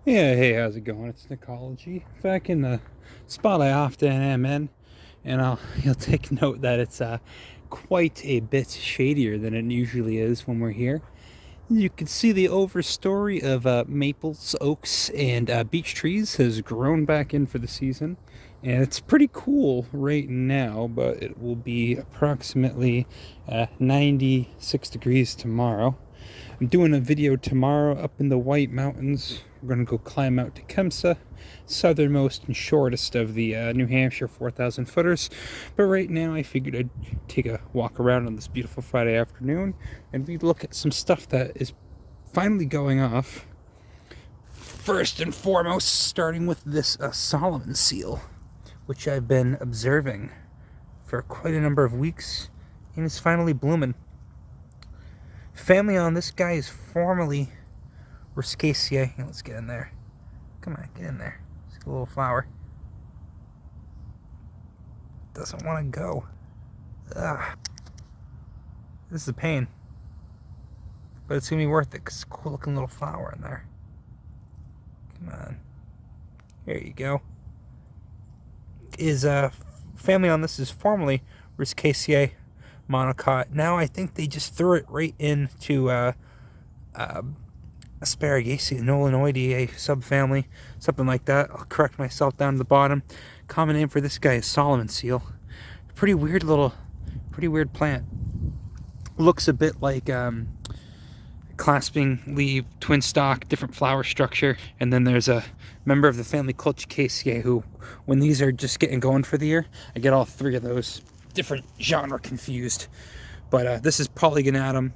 Yeah, hey, how's it going? It's Necology. Back in the spot I often am in, and you'll take note that it's quite a bit shadier than it usually is when we're here. You can see the overstory of maples, oaks, and beech trees has grown back in for the season. And it's pretty cool right now, but it will be approximately 96 degrees tomorrow. I'm doing a video tomorrow up in the White Mountains. We're going to go climb out to Kemsa, southernmost and shortest of the New Hampshire 4,000 footers. But right now I figured I'd take a walk around on this beautiful Friday afternoon and we'd look at some stuff that is finally going off. First and foremost, starting with this Solomon seal, which I've been observing for quite a number of weeks, and it's finally blooming. Family on this guy is formally Riscaceae. Let's get in there. Come on, get in there. See a little flower. Doesn't want to go. Ugh. This is a pain. But it's going to be worth it because it's a cool looking little flower in there. Come on. There you go. Family on this is formerly Riscaceae monocot. Now I think they just threw it right into Asparagaceae nolinoideae, a subfamily, something like that. I'll correct myself down at the bottom. Common name for this guy is Solomon seal. Pretty weird plant. Looks a bit like clasping leaf, twin stalk, different flower structure. And then there's a member of the family Colchicaceae who, when these are just getting going for the year, I get all three of those different genre confused. But this is Polygonatum,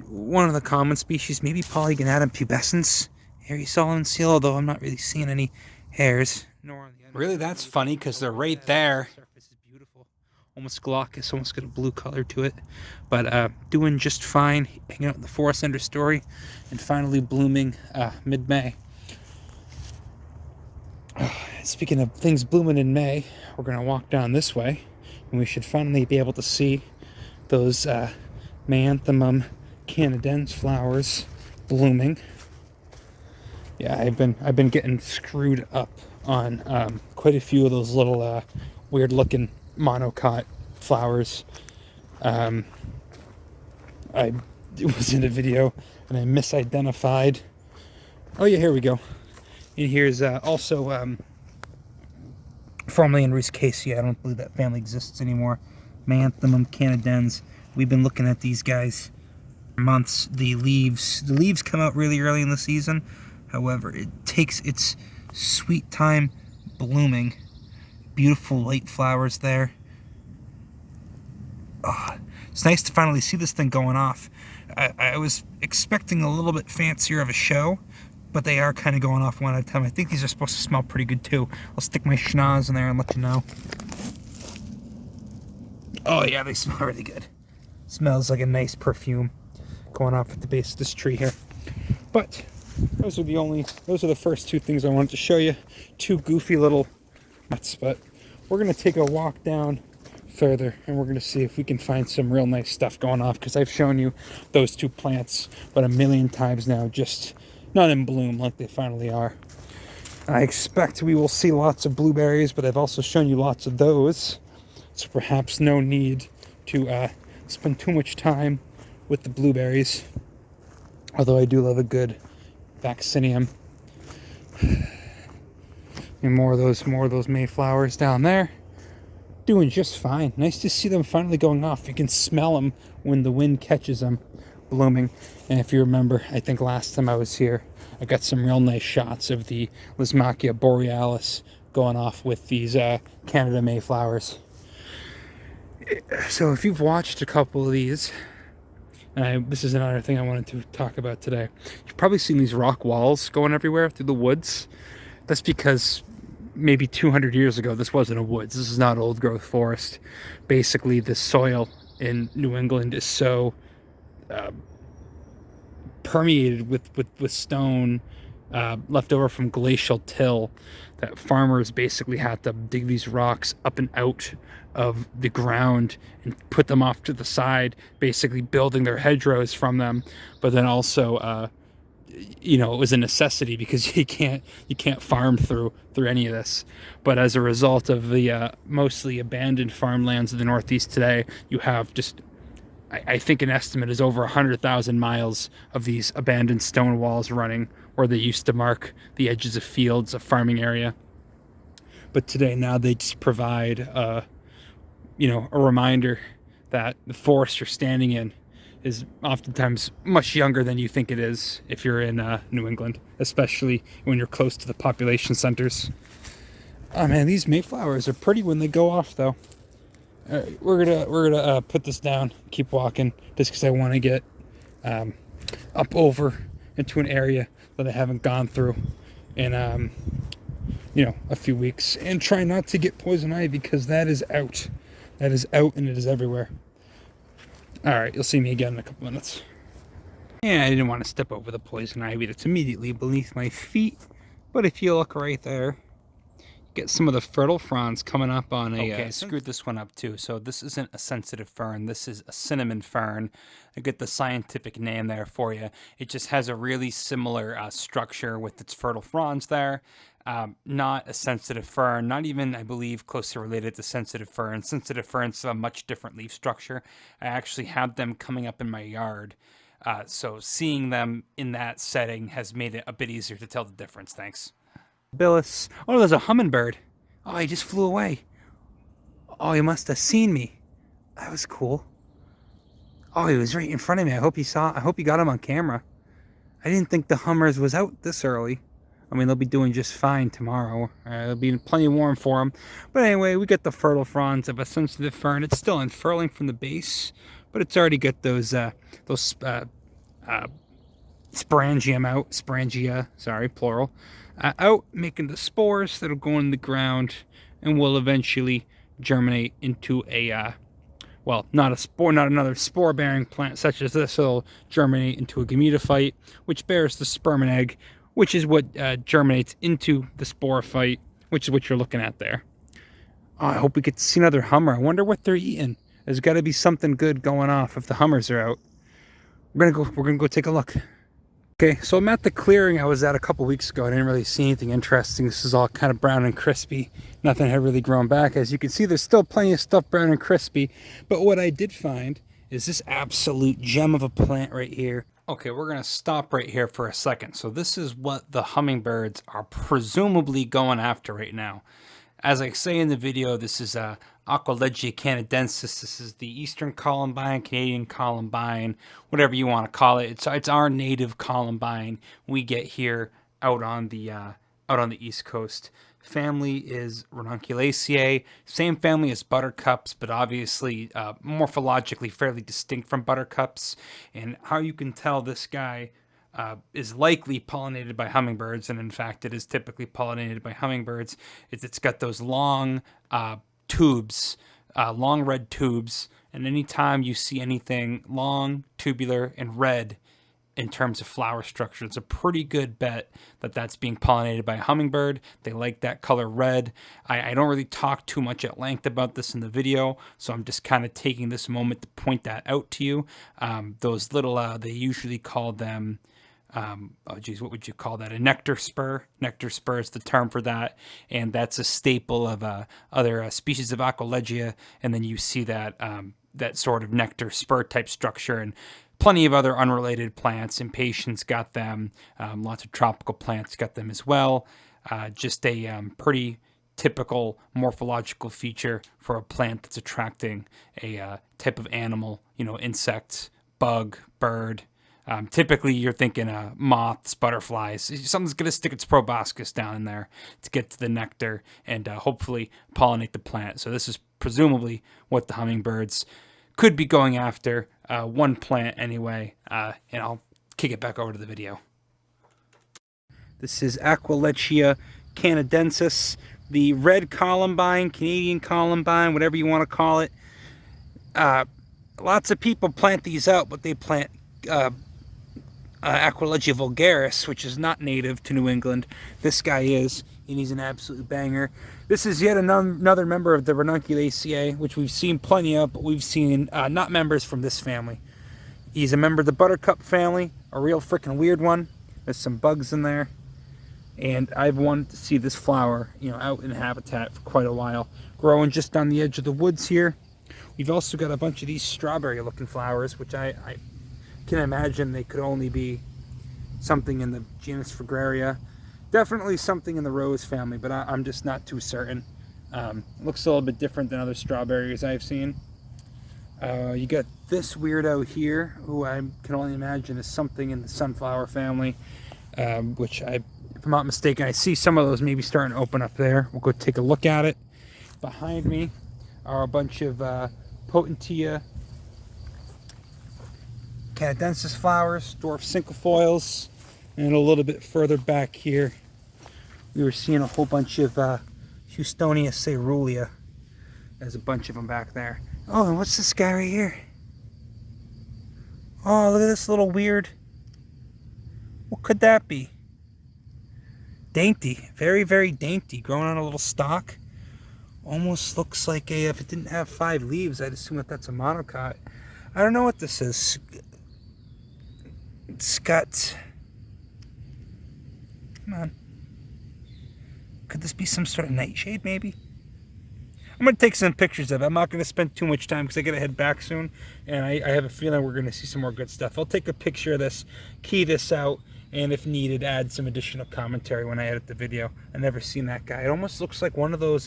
one of the common species, maybe Polygonatum pubescens, hairy Solomon seal, although I'm not really seeing any hairs. Nor on the really, that's funny because they're right there. The surface is beautiful, almost glaucous, almost got a blue color to it. But doing just fine, hanging out in the forest understory, and finally blooming mid-May. Speaking of things blooming in May, we're going to walk down this way, and we should finally be able to see those Maianthemum canadense flowers blooming. Yeah, I've been getting screwed up on quite a few of those little weird looking monocot flowers. I was in a video and I misidentified. Oh yeah, here we go. And here's also formerly in Riscaceae. I don't believe that family exists anymore. Maianthemum canadense. We've been looking at these guys for months. The leaves come out really early in the season. However, it takes its sweet time blooming. Beautiful light flowers there. Oh, it's nice to finally see this thing going off. I was expecting a little bit fancier of a show, but they are kind of going off one at a time. I think these are supposed to smell pretty good too. I'll stick my schnoz in there and let you know. Oh yeah, they smell really good. Smells like a nice perfume going off at the base of this tree here. But those are the first two things I wanted to show you. Two goofy little nuts, but we're gonna take a walk down further and we're gonna see if we can find some real nice stuff going off, because I've shown you those two plants but a million times now, just not in bloom like they finally are. I expect we will see lots of blueberries, but I've also shown you lots of those, so perhaps no need to spend too much time with the blueberries, although I do love a good vaccinium. And more of those Mayflowers down there, doing just fine. Nice to see them finally going off. You can smell them when the wind catches them blooming. And if you remember, I think last time I was here, I got some real nice shots of the Lysimachia borealis going off with these Canada Mayflowers. So if you've watched a couple of these, this is another thing I wanted to talk about today. You've probably seen these rock walls going everywhere through the woods. That's because maybe 200 years ago, this wasn't a woods. This is not old growth forest. Basically, the soil in New England is so permeated with stone left over from glacial till that farmers basically had to dig these rocks up and out of the ground and put them off to the side, basically building their hedgerows from them, but then also you know, it was a necessity because you can't farm through any of this. But as a result of the mostly abandoned farmlands of the Northeast today, you have just, I think an estimate is over 100,000 miles of these abandoned stone walls running where they used to mark the edges of fields, a farming area. But today, now they just provide, you know, a reminder that the forest you're standing in is oftentimes much younger than you think it is if you're in New England, especially when you're close to the population centers. Oh man, these Mayflowers are pretty when they go off, though. All right, we're gonna put this down, keep walking, just because I want to get up over into an area that I haven't gone through in you know, a few weeks, and try not to get poison ivy because that is out. That is out, and it is everywhere. All right, you'll see me again in a couple minutes. Yeah, I didn't want to step over the poison ivy that's immediately beneath my feet, but if you look right there, get some of the fertile fronds coming up on a... Okay, I screwed this one up too. So this isn't a sensitive fern. This is a cinnamon fern. I get the scientific name there for you. It just has a really similar structure with its fertile fronds there. Not a sensitive fern, not even, I believe, closely related to sensitive fern. Sensitive ferns have a much different leaf structure. I actually have them coming up in my yard. So seeing them in that setting has made it a bit easier to tell the difference. Thanks. Billis. Oh, there's a hummingbird. Oh, he just flew away. Oh, he must have seen me. That was cool. Oh, he was right in front of me. I hope he got him on camera. I didn't think the hummers was out this early. I mean, they'll be doing just fine tomorrow. It'll be plenty warm for them. But anyway, we got the fertile fronds of a sensitive fern. It's still unfurling from the base, but it's already got those sporangia, sorry, plural, out, making the spores that'll go in the ground and will eventually germinate into a, well, not a spore, not another spore-bearing plant such as this. It'll germinate into a gametophyte, which bears the sperm and egg, which is what germinates into the sporophyte, which is what you're looking at there. Oh, I hope we get to see another hummer. I wonder what they're eating. There's got to be something good going off if the hummers are out. We're gonna go take a look. Okay, so I'm at the clearing I was at a couple weeks ago. I didn't really see anything interesting. This is all kind of brown and crispy. Nothing had really grown back. As you can see, there's still plenty of stuff brown and crispy. But what I did find is this absolute gem of a plant right here. Okay, we're going to stop right here for a second. So this is what the hummingbirds are presumably going after right now. As I say in the video, this is Aquilegia canadense. This is the Eastern Columbine, Canadian Columbine, whatever you want to call it. It's our native Columbine we get here out on the East Coast. Family is Ranunculaceae, same family as buttercups, but obviously morphologically fairly distinct from buttercups. And how you can tell this guy is likely pollinated by hummingbirds, and in fact it is typically pollinated by hummingbirds, is it's got those long tubes, long red tubes, and anytime you see anything long, tubular, and red in terms of flower structure, it's a pretty good bet that that's being pollinated by a hummingbird. They like that color red. I don't really talk too much at length about this in the video, so I'm just kind of taking this moment to point that out to you. Those little, they usually call them, oh geez, what would you call that? A nectar spur. Nectar spur is the term for that, and that's a staple of other species of Aquilegia. And then you see that that sort of nectar spur type structure, and plenty of other unrelated plants. Impatiens got them. Lots of tropical plants got them as well. Just a pretty typical morphological feature for a plant that's attracting a type of animal, you know, insect, bug, bird. Typically, you're thinking moths, butterflies. Something's going to stick its proboscis down in there to get to the nectar and hopefully pollinate the plant. So this is presumably what the hummingbirds could be going after, one plant anyway. And I'll kick it back over to the video. This is Aquilegia canadensis, the red columbine, Canadian columbine, whatever you want to call it. Lots of people plant these out, but they plant Aquilegia vulgaris, which is not native to New England. This guy is, and he's an absolute banger. This is yet another member of the Ranunculaceae, which we've seen plenty of, but we've seen not members from this family. He's a member of the buttercup family, a real freaking weird one. There's some bugs in there. And I've wanted to see this flower, you know, out in habitat for quite a while. Growing just on the edge of the woods here. We've also got a bunch of these strawberry looking flowers, which I can imagine they could only be something in the genus Fragaria. Definitely something in the rose family, but I'm just not too certain. Looks a little bit different than other strawberries I've seen. You got this weirdo here, who I can only imagine is something in the sunflower family, which if I'm not mistaken, I see some of those maybe starting to open up there. We'll go take a look at it. Behind me are a bunch of Potentia canadensis flowers, dwarf cinquefoils, and a little bit further back here, we were seeing a whole bunch of Houstonia caerulea. There's a bunch of them back there. Oh, and what's this guy right here? Oh, look at this little weird. What could that be? Dainty, very, very dainty, growing on a little stalk. Almost looks like a, if it didn't have 5 leaves, I'd assume that that's a monocot. I don't know what this is. It's got, come on. Could this be some sort of nightshade, maybe? I'm going to take some pictures of it. I'm not going to spend too much time because I got to head back soon. And I have a feeling we're going to see some more good stuff. I'll take a picture of this, key this out, and if needed, add some additional commentary when I edit the video. I've never seen that guy. It almost looks like one of those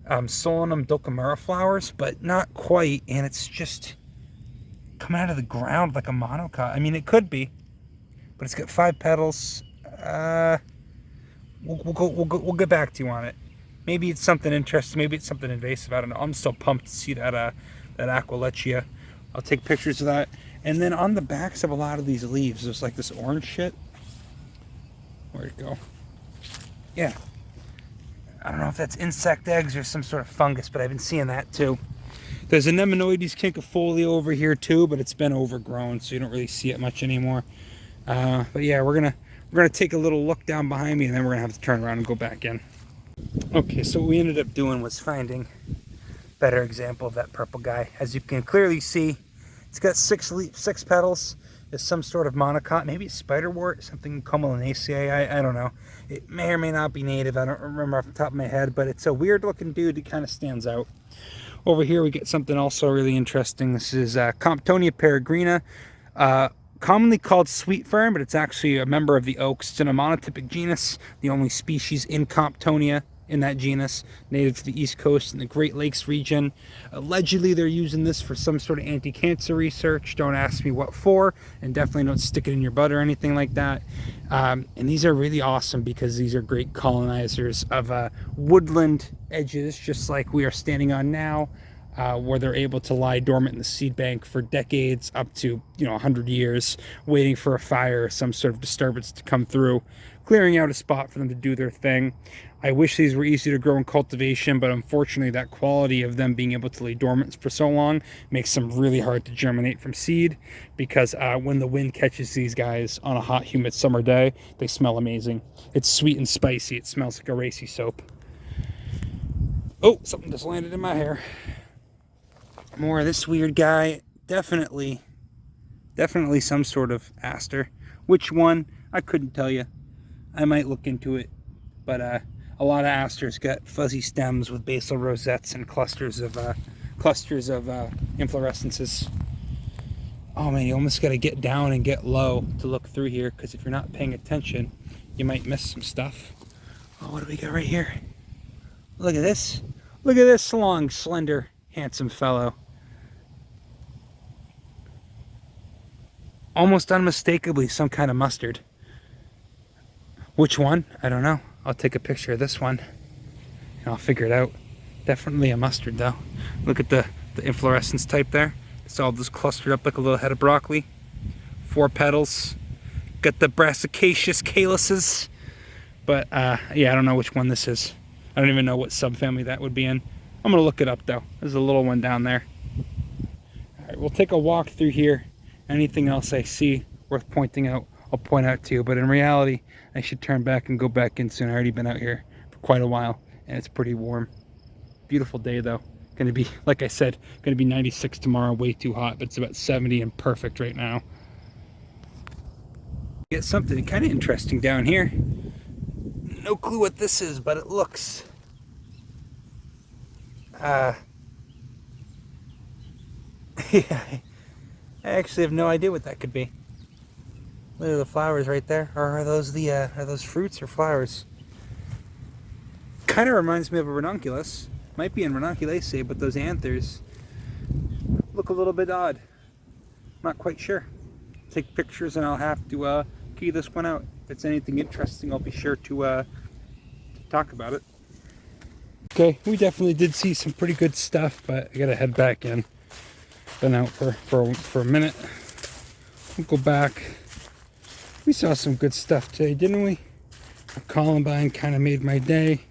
Solanum dulcamara flowers, but not quite. And it's just coming out of the ground like a monocot. I mean, it could be, but it's got 5 petals. We'll get back to you on it. Maybe it's something interesting. Maybe it's something invasive. I don't know. I'm still pumped to see that Aquilegia. I'll take pictures of that. And then on the backs of a lot of these leaves, there's like this orange shit. Where'd it go? Yeah. I don't know if that's insect eggs or some sort of fungus, but I've been seeing that too. There's a Nemanoides cinquefolia over here too, but it's been overgrown, so you don't really see it much anymore. But yeah, we're gonna take a little look down behind me, and then we're gonna have to turn around and go back in. Okay, so what we ended up doing was finding a better example of that purple guy. As you can clearly see, it's got 6 petals. It's some sort of monocot, maybe it's spiderwort, something Commelinaceae, I don't know. It may or may not be native, I don't remember off the top of my head, but it's a weird looking dude. It kind of stands out. Over here we get something also really interesting. This is Comptonia peregrina, commonly called sweet fern, but it's actually a member of the oaks. It's in a monotypic genus, the only species in Comptonia in that genus, native to the East Coast and the Great Lakes region. Allegedly, they're using this for some sort of anti-cancer research. Don't ask me what for, and definitely don't stick it in your butt or anything like that. And these are really awesome because these are great colonizers of woodland edges, just like we are standing on now, where they're able to lie dormant in the seed bank for decades, up to 100 years, waiting for a fire or some sort of disturbance to come through, clearing out a spot for them to do their thing. I wish these were easy to grow in cultivation, but unfortunately that quality of them being able to lay dormant for so long makes them really hard to germinate from seed, because when the wind catches these guys on a hot, humid summer day, they smell amazing. It's sweet and spicy. It smells like a racy soap. Oh, something just landed in my hair. More of this weird guy. Definitely some sort of aster. Which one? I couldn't tell you. I might look into it. But a lot of asters got fuzzy stems with basal rosettes and clusters of inflorescences. Oh man, you almost got to get down and get low to look through here, because if you're not paying attention, you might miss some stuff. Oh, what do we got right here? Look at this. Look at this long, slender, handsome fellow. Almost unmistakably some kind of mustard. Which one? I don't know. I'll take a picture of this one and I'll figure it out. Definitely a mustard though. Look at the inflorescence type there. It's all just clustered up like a little head of broccoli. 4 petals. Got the brassicaceous calyces. But yeah, I don't know which one this is. I don't even know what subfamily that would be in. I'm gonna look it up though. There's a little one down there. All right, we'll take a walk through here. Anything else I see worth pointing out, I'll point out to you. But in reality, I should turn back and go back in soon. I've already been out here for quite a while, and it's pretty warm. Beautiful day though. Gonna be, like I said, gonna be 96 tomorrow. Way too hot, but it's about 70 and perfect right now. Get something kind of interesting down here. No clue what this is, but it looks yeah, I actually have no idea what that could be. Look at the flowers right there. Or are those fruits or flowers? Kind of reminds me of a ranunculus. Might be in Ranunculaceae, but those anthers look a little bit odd. Not quite sure. Take pictures and I'll have to key this one out. If it's anything interesting, I'll be sure to talk about it. Okay, we definitely did see some pretty good stuff, but I gotta head back in. Been out for a minute. We'll go back. We saw some good stuff today, didn't we? A Columbine kind of made my day.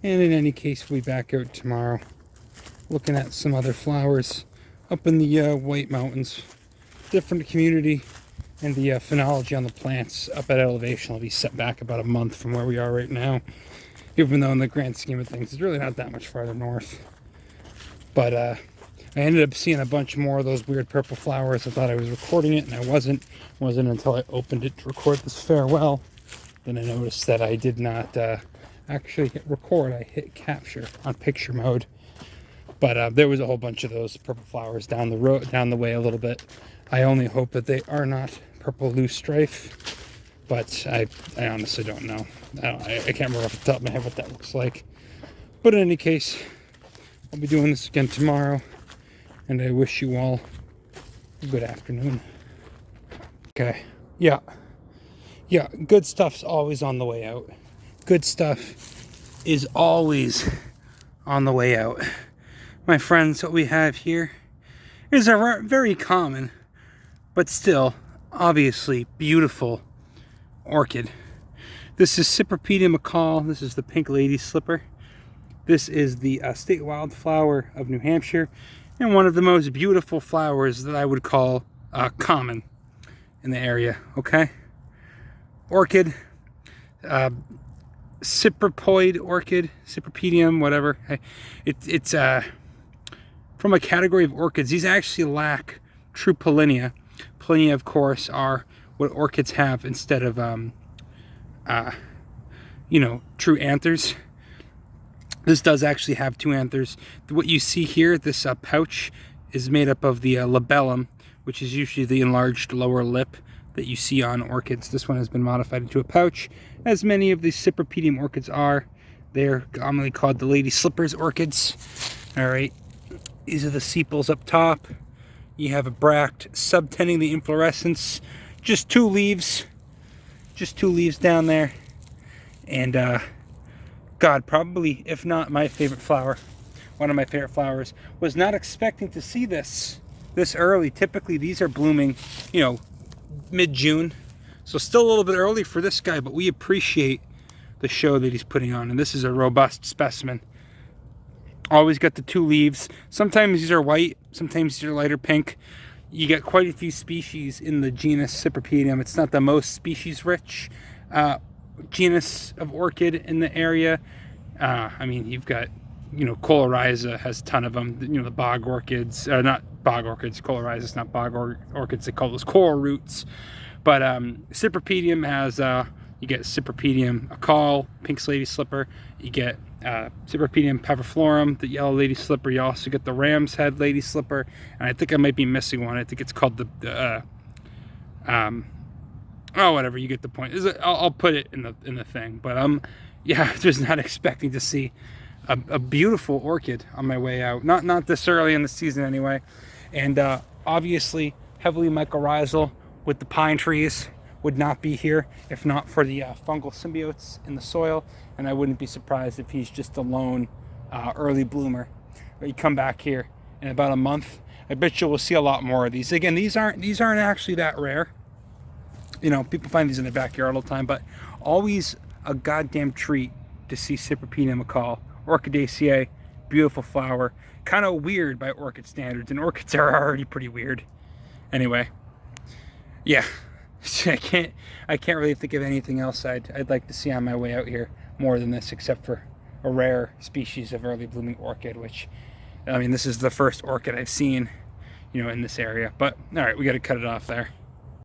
And in any case, we'll be back out tomorrow looking at some other flowers up in the White Mountains. Different community, and the phenology on the plants up at elevation will be set back about a month from where we are right now. Even though in the grand scheme of things, it's really not that much farther north. But I ended up seeing a bunch more of those weird purple flowers. I thought I was recording it, and I wasn't. It wasn't until I opened it to record this farewell. Then I noticed that I did not actually hit record. I hit capture on picture mode. But there was a whole bunch of those purple flowers down the road, down the way a little bit. I only hope that they are not purple loosestrife, but I honestly don't know. I can't remember off the top of my head what that looks like. But in any case, I'll be doing this again tomorrow, and I wish you all a good afternoon. Okay, yeah, good stuff's always on the way out. Good stuff is always on the way out. My friends, what we have here is a very common, but still obviously beautiful orchid. This is Cypripedium acaule. This is the pink lady slipper. This is the state wildflower of New Hampshire, and one of the most beautiful flowers that I would call common in the area. Okay, orchid, cypripoid orchid, Cypripedium, whatever. It's from a category of orchids. These actually lack true pollinia. Pollinia, of course, are what orchids have instead of, true anthers. This does actually have two anthers. What you see here, this pouch, is made up of the labellum, which is usually the enlarged lower lip that you see on orchids. This one has been modified into a pouch, as many of these Cypripedium orchids are. They're commonly called the lady slippers orchids. All right. These are the sepals up top. You have a bract subtending the inflorescence. Just two leaves down there. And God, probably, if not my favorite flower, one of my favorite flowers. Was not expecting to see this early. Typically these are blooming, mid-June. So still a little bit early for this guy, but we appreciate the show that he's putting on. And this is a robust specimen. Always got the two leaves. Sometimes these are white, sometimes these are lighter pink. You get quite a few species in the genus Cypripedium. It's not the most species rich genus of orchid in the area. You've got, Coleoriza has a ton of them. The bog orchids, not bog orchids, Coleoriza is not bog orchids, they call those coral roots. But Cypripedium has, you get Cypripedium acaule, pink lady slipper. You get Cypripedium paviflorum, the yellow lady slipper. You also get the ram's head lady slipper, and I think I might be missing one. I think it's called whatever. You get the point. I'll put it in the thing. But I'm just not expecting to see a beautiful orchid on my way out. Not this early in the season anyway. And obviously heavily mycorrhizal with the pine trees. Would not be here if not for the fungal symbiotes in the soil, and I wouldn't be surprised if he's just a lone early bloomer. But you come back here in about a month, I bet you will see a lot more of these. Again, these aren't actually that rare. People find these in their backyard all the time, but always a goddamn treat to see Cypripedium acaule, Orchidaceae, beautiful flower. Kind of weird by orchid standards, and orchids are already pretty weird. Anyway, yeah. I can't really think of anything else I'd like to see on my way out here more than this, except for a rare species of early blooming orchid, which, this is the first orchid I've seen, in this area. But all right, we got to cut it off there.